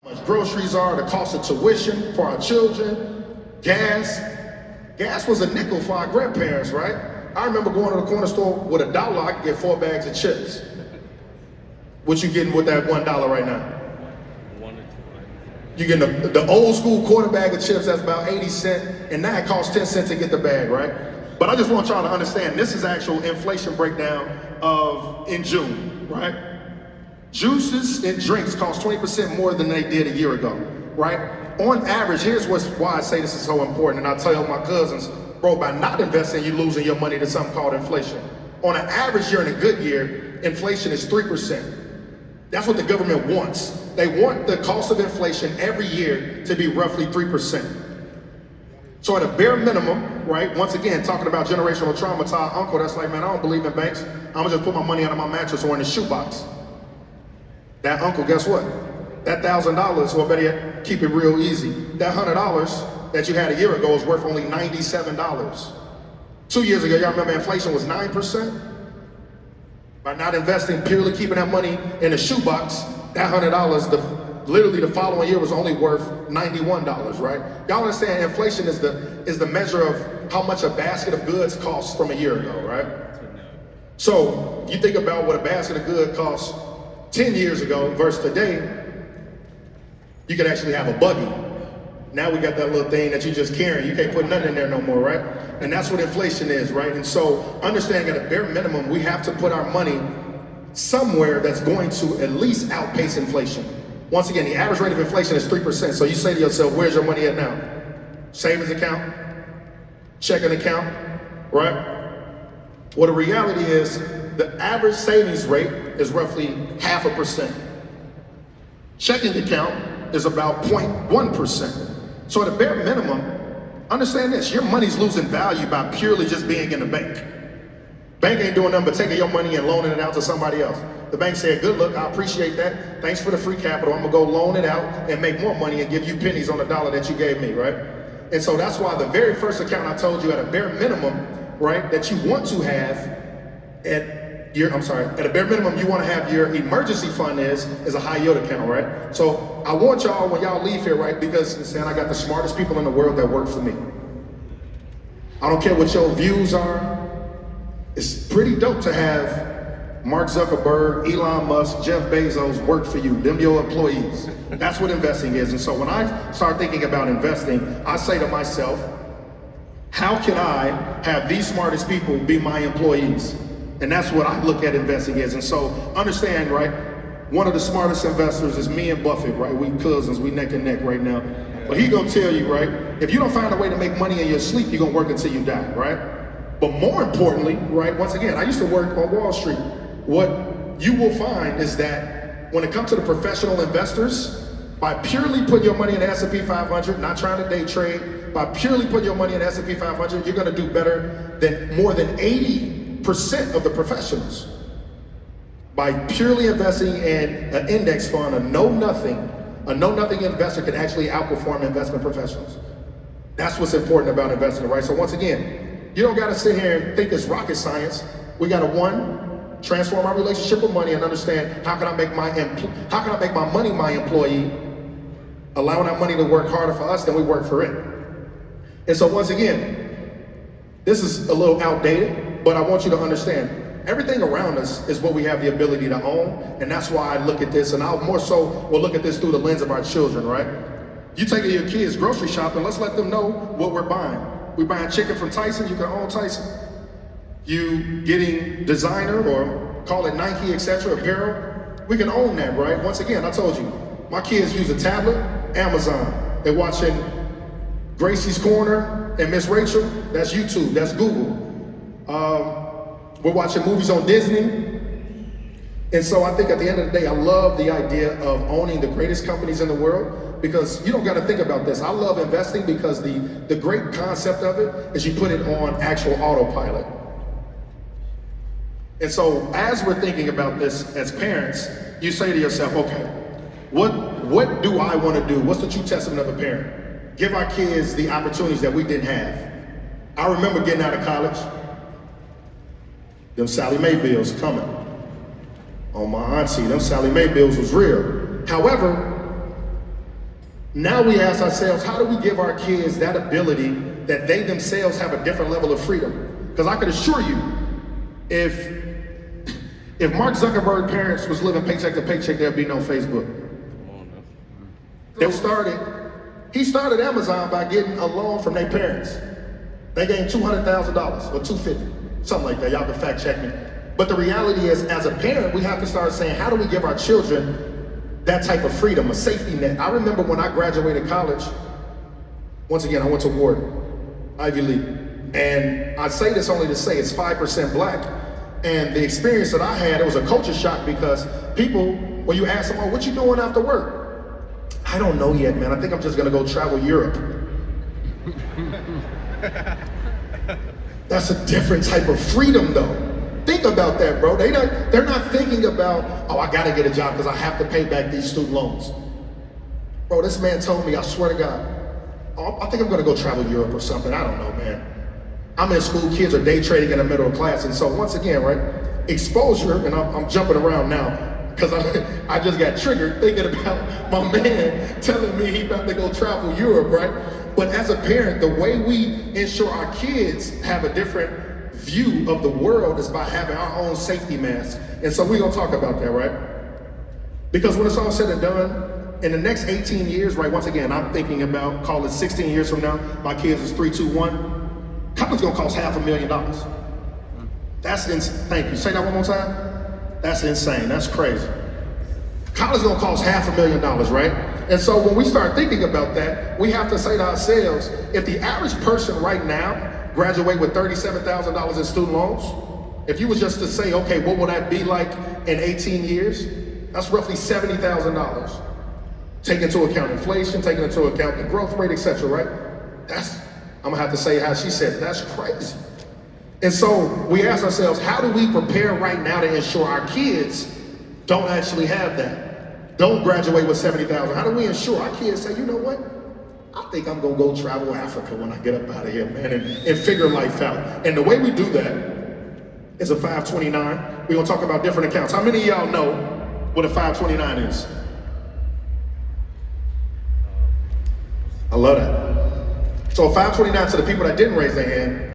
much groceries are, the cost of tuition for our children, gas. Gas was a nickel for our grandparents, right? I remember going to the corner store with $1, I could get 4 bags of chips. What you getting with that $1 right now? You getting the old school quarter bag of chips, that's about 80 cents, and now it costs 10 cents to get the bag, right? But I just want y'all to understand, this is actual inflation breakdown in June, right? Juices and drinks cost 20% more than they did a year ago, right? On average, here's why I say this is so important, and I tell my cousins, bro, by not investing, you're losing your money to something called inflation. On an average year in a good year, inflation is 3%. That's what the government wants. They want the cost of inflation every year to be roughly 3%. So at a bare minimum, right, once again, talking about generational trauma to our uncle that's like, man, I don't believe in banks. I'm gonna just put my money under my mattress or in the shoebox. That uncle, guess what? That $1,000, or better yet, keep it real easy. That $100 that you had a year ago is worth only $97. 2 years ago, y'all remember inflation was 9%? By not investing, purely keeping that money in a shoebox, that $100, literally the following year was only worth $91, right? Y'all understand inflation is the measure of how much a basket of goods costs from a year ago, right? So you think about what a basket of goods costs 10 years ago versus today, you could actually have a buggy. Now we got that little thing that you just carry. You can't put nothing in there no more, right? And that's what inflation is, right? And so understanding at a bare minimum, we have to put our money somewhere that's going to at least outpace inflation. Once again, the average rate of inflation is 3%. So you say to yourself, where's your money at now? Savings account, checking account, right? Well, the reality is the average savings rate is roughly 0.5%. Checking account is about 0.1%. So at a bare minimum, understand this, your money's losing value by purely just being in the bank. Bank ain't doing nothing but taking your money and loaning it out to somebody else. The bank said, good look, I appreciate that. Thanks for the free capital. I'm gonna go loan it out and make more money and give you pennies on the dollar that you gave me, right? And so that's why the very first account I told you at a bare minimum, right, that you want to have at a bare minimum you want to have your emergency fund is a high yield account, right? So I want y'all, when y'all leave here, right, because saying I got the smartest people in the world that work for me. I don't care what your views are. It's pretty dope to have Mark Zuckerberg, Elon Musk, Jeff Bezos work for you, them your employees. That's what investing is. And so when I start thinking about investing, I say to myself, how can I have these smartest people be my employees? And that's what I look at investing as. And so understand, right, one of the smartest investors is me and Buffett, right? We cousins, we neck and neck right now. But he gonna tell you, right, if you don't find a way to make money in your sleep, you're gonna work until you die, right? But more importantly, right, once again, I used to work on Wall Street. What you will find is that when it comes to the professional investors, by purely putting your money in the S&P 500, not trying to day trade, by purely putting your money in the S&P 500, you're gonna do better than more than 80% of the professionals. By purely investing in an index fund, a know-nothing investor can actually outperform investment professionals. That's what's important about investing, right? So once again, you don't gotta sit here and think it's rocket science. We gotta, one, transform our relationship with money and understand how can I make my money my employee, allowing that money to work harder for us than we work for it. And so once again, this is a little outdated, but I want you to understand, everything around us is what we have the ability to own, and that's why I look at this, and I'll more so will look at this through the lens of our children, right? You taking your kids grocery shopping, let's let them know what we're buying. We're buying chicken from Tyson, you can own Tyson. You getting designer or call it Nike, etc., apparel, we can own that, right? Once again, I told you, my kids use a tablet, Amazon. They're watching Gracie's Corner and Miss Rachel, that's YouTube, that's Google. We're watching movies on Disney. And so I think at the end of the day, I love the idea of owning the greatest companies in the world, because you don't got to think about this. I love investing because the great concept of it is you put it on actual autopilot. And so as we're thinking about this as parents, you say to yourself, okay, what do I want to do? What's the true testament of a parent? Give our kids the opportunities that we didn't have. I remember getting out of college, them Sally Mae bills coming. On my auntie, them Sally Mae bills was real. However, Now we ask ourselves, how do we give our kids that ability that they themselves have a different level of freedom? Because I can assure you, if Mark Zuckerberg's parents was living paycheck to paycheck, there'd be no Facebook. He started Amazon by getting a loan from their parents. They gave him $200,000 or $250,000, something like that. Y'all can fact check me. But the reality is, as a parent, we have to start saying, how do we give our children that type of freedom, a safety net? I remember when I graduated college, once again, I went to Wharton, Ivy League. And I say this only to say it's 5% black. And the experience that I had, it was a culture shock because people, when you ask them, oh, what you doing after work? I don't know yet, man. I think I'm just gonna go travel Europe. That's a different type of freedom though. Think about that, bro. They're not thinking about, oh, I gotta get a job because I have to pay back these student loans. Bro, this man told me, I swear to God, oh, I think I'm gonna go travel Europe or something. I don't know, man. I'm in school, kids are day trading in the middle of class. And so once again, right, exposure, and I'm jumping around now because I just got triggered thinking about my man telling me he about to go travel Europe, right? But as a parent, the way we ensure our kids have a different view of the world is by having our own safety mask. And so we're gonna talk about that, right? Because when it's all said and done, in the next 18 years, right, once again, I'm thinking about, call it 16 years from now, my kids is 3, 2, 1. College gonna cost $500,000. That's insane. Thank you. Say that one more time. That's insane. That's crazy. College gonna cost $500,000, right? And so when we start thinking about that, we have to say to ourselves, if the average person right now graduate with $37,000 in student loans, if you was just to say, okay, what will that be like in 18 years? That's roughly $70,000. Take into account inflation, taking into account the growth rate, etc., right? I'm gonna have to say how she said, that's crazy. And so we ask ourselves, how do we prepare right now to ensure our kids don't actually have that? Don't graduate with $70,000. How do we ensure our kids say, you know what? I think I'm gonna go travel Africa when I get up out of here, man, and figure life out. And the way we do that is a 529. We're gonna talk about different accounts. How many of y'all know what a 529 is? I love that. So 529 to the people that didn't raise their hand,